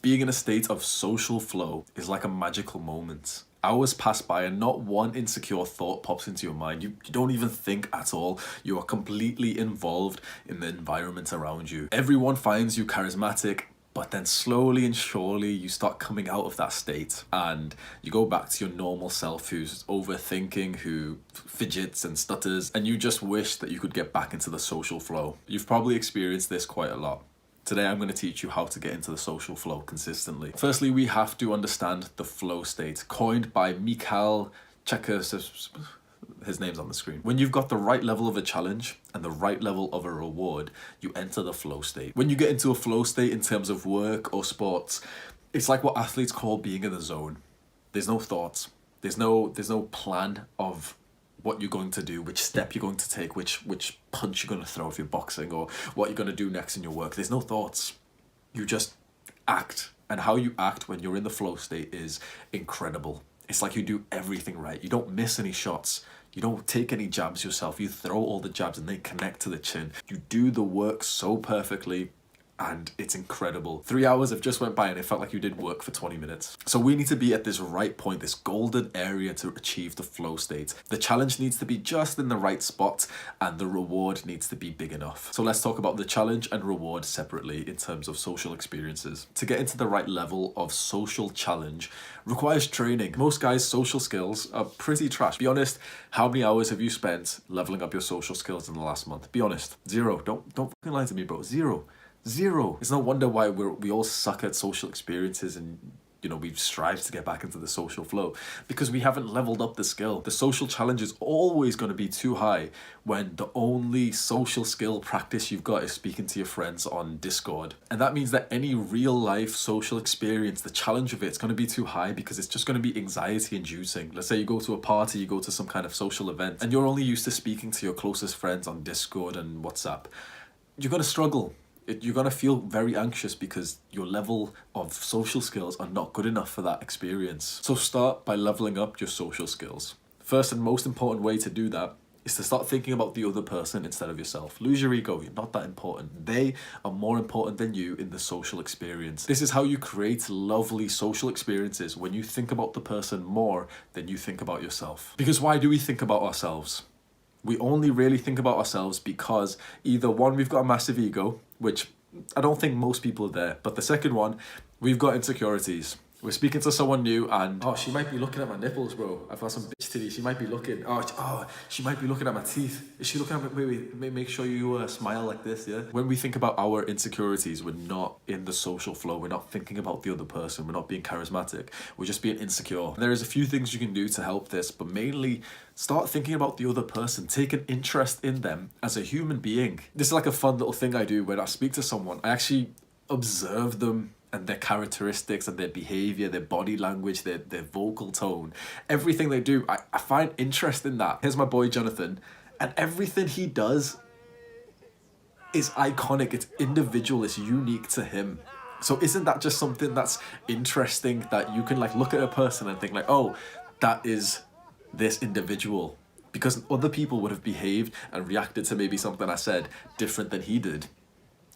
Being in a state of social flow is like a magical moment. Hours pass by and not one insecure thought pops into your mind. You don't even think at all. You are completely involved in the environment around you. Everyone finds you charismatic, but then slowly and surely you start coming out of that state and you go back to your normal self who's overthinking, who fidgets and stutters, and you just wish that you could get back into the social flow. You've probably experienced this quite a lot. Today I'm going to teach you how to get into the social flow consistently. Firstly, we have to understand the flow state, coined by Mikhail Csikszentmihalyi. His name's on the screen. When you've got the right level of a challenge and the right level of a reward, you enter the flow state. When you get into a flow state in terms of work or sports, it's like what athletes call being in the zone. There's no thoughts. There's no plan of what you're going to do, which step you're going to take, which punch you're going to throw if you're boxing, or what you're going to do next in your work. There's no thoughts. You just act. And how you act when you're in the flow state is incredible. It's like you do everything right. You don't miss any shots. You don't take any jabs yourself. You throw all the jabs and they connect to the chin. You do the work so perfectly, and it's incredible. 3 hours have just went by and it felt like you did work for 20 minutes. So we need to be at this right point, this golden area to achieve the flow state. The challenge needs to be just in the right spot and the reward needs to be big enough. So let's talk about the challenge and reward separately in terms of social experiences. To get into the right level of social challenge requires training. Most guys' social skills are pretty trash. Be honest, how many hours have you spent leveling up your social skills in the last month? Be honest. 0. Don't fucking lie to me, bro. 0. It's no wonder why we all suck at social experiences and we strive to get back into the social flow, because we haven't leveled up the skill. The social challenge is always going to be too high when the only social skill practice you've got is speaking to your friends on Discord. And that means that any real life social experience, the challenge of it's going to be too high because it's just going to be anxiety inducing. Let's say you go to a party, you go to some kind of social event, and you're only used to speaking to your closest friends on Discord and WhatsApp. You're going to struggle. You're going to feel very anxious because your level of social skills are not good enough for that experience. So start by leveling up your social skills. First and most important way to do that is to start thinking about the other person instead of yourself. Lose your ego. You're not that important. They are more important than you in the social experience. This is how you create lovely social experiences, when you think about the person more than you think about yourself. Because why do we think about ourselves? We only really think about ourselves because either one, we've got a massive ego, which I don't think most people are there. But the second one, we've got insecurities. We're speaking to someone new and, she might be looking at my nipples, bro. I've got some bitch titties. She might be looking. She might be looking at my teeth. Is she looking at me? Wait, make sure you smile like this, yeah? When we think about our insecurities, we're not in the social flow. We're not thinking about the other person. We're not being charismatic. We're just being insecure. There is a few things you can do to help this, but mainly start thinking about the other person. Take an interest in them as a human being. This is like a fun little thing I do when I speak to someone. I actually observe them and their characteristics and their behavior, their body language, their vocal tone, everything they do. I find interest in that. Here's my boy Jonathan, and everything he does is iconic, it's individual, it's unique to him. So isn't that just something that's interesting, that you can look at a person and think oh, that is this individual? Because other people would have behaved and reacted to maybe something I said different than he did.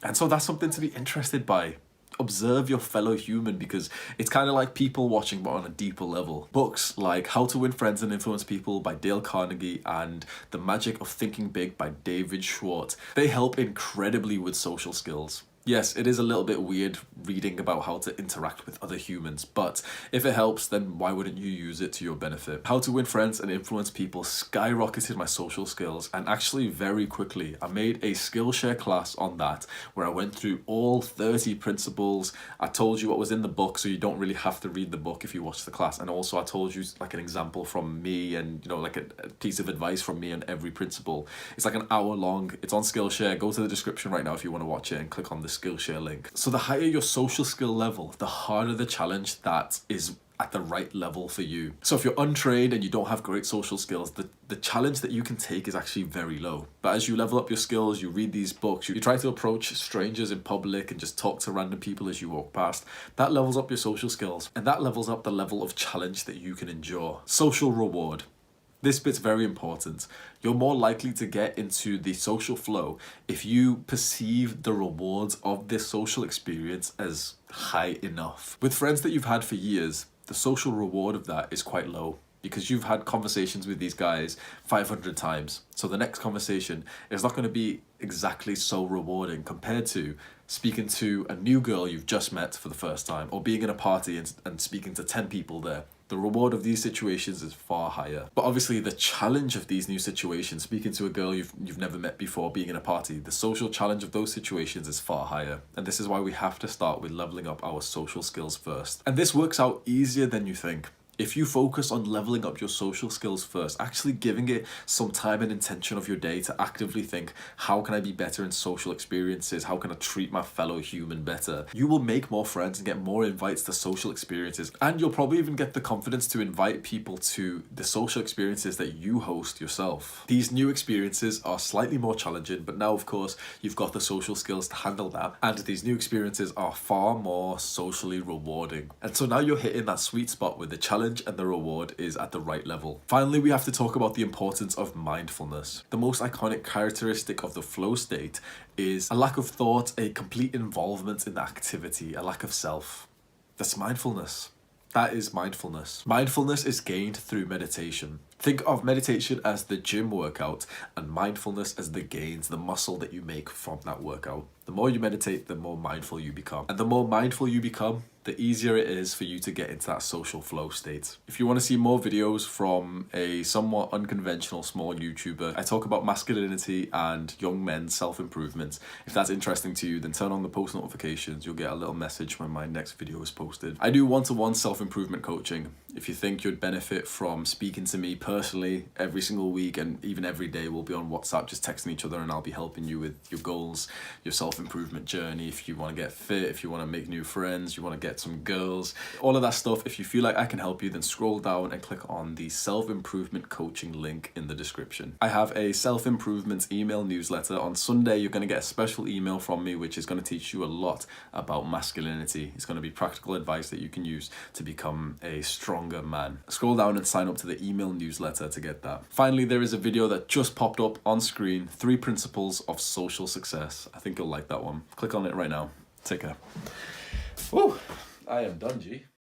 And so that's something to be interested by. Observe your fellow human, because it's kind of like people watching, but on a deeper level. Books like How to Win Friends and Influence People by Dale Carnegie and The Magic of Thinking Big by David Schwartz, they help incredibly with social skills. Yes, it is a little bit weird reading about how to interact with other humans, but if it helps, then why wouldn't you use it to your benefit? How to Win Friends and Influence People skyrocketed my social skills, and actually very quickly. I made a Skillshare class on that where I went through all 30 principles. I told you what was in the book, so you don't really have to read the book if you watch the class. And also I told you an example from me and a piece of advice from me on every principle. It's an hour long. It's on Skillshare. Go to the description right now if you want to watch it and click on the Skillshare link. So the higher your social skill level, the harder the challenge that is at the right level for you. So if you're untrained and you don't have great social skills, the challenge that you can take is actually very low. But as you level up your skills, you read these books, you try to approach strangers in public and just talk to random people as you walk past, that levels up your social skills, and that levels up the level of challenge that you can endure. Social reward. This bit's very important. You're more likely to get into the social flow if you perceive the rewards of this social experience as high enough. With friends that you've had for years, the social reward of that is quite low because you've had conversations with these guys 500 times. So the next conversation is not going to be exactly so rewarding compared to speaking to a new girl you've just met for the first time, or being in a party and speaking to 10 people there. The reward of these situations is far higher. But obviously the challenge of these new situations, speaking to a girl you've never met before, being in a party, the social challenge of those situations is far higher. And this is why we have to start with leveling up our social skills first. And this works out easier than you think. If you focus on leveling up your social skills first, actually giving it some time and intention of your day to actively think, how can I be better in social experiences? How can I treat my fellow human better? You will make more friends and get more invites to social experiences. And you'll probably even get the confidence to invite people to the social experiences that you host yourself. These new experiences are slightly more challenging, but now of course you've got the social skills to handle that. And these new experiences are far more socially rewarding. And so now you're hitting that sweet spot with the challenge and the reward is at the right level. Finally, we have to talk about the importance of mindfulness. The most iconic characteristic of the flow state is a lack of thought, a complete involvement in the activity, a lack of self. That's mindfulness. That is mindfulness. Mindfulness is gained through meditation. Think of meditation as the gym workout and mindfulness as the gains, the muscle that you make from that workout. The more you meditate, the more mindful you become. And the more mindful you become, the easier it is for you to get into that social flow state. If you want to see more videos from a somewhat unconventional small YouTuber, I talk about masculinity and young men's self-improvement. If that's interesting to you, then turn on the post notifications. You'll get a little message when my next video is posted. I do one-to-one self-improvement coaching. If you think you'd benefit from speaking to me personally every single week and even every day, we'll be on WhatsApp just texting each other and I'll be helping you with your goals, your self-improvement journey. If you want to get fit, if you want to make new friends, you want to get some girls, all of that stuff. If you feel like I can help you, then scroll down and click on the self-improvement coaching link in the description. I have a self-improvement email newsletter. On Sunday, you're going to get a special email from me, which is going to teach you a lot about masculinity. It's going to be practical advice that you can use to become a stronger man. Scroll down and sign up to the email newsletter to get that. Finally, there is a video that just popped up on screen, 3 principles of social success. I think you'll like that one. Click on it right now. Take care. Woo! I am done, G.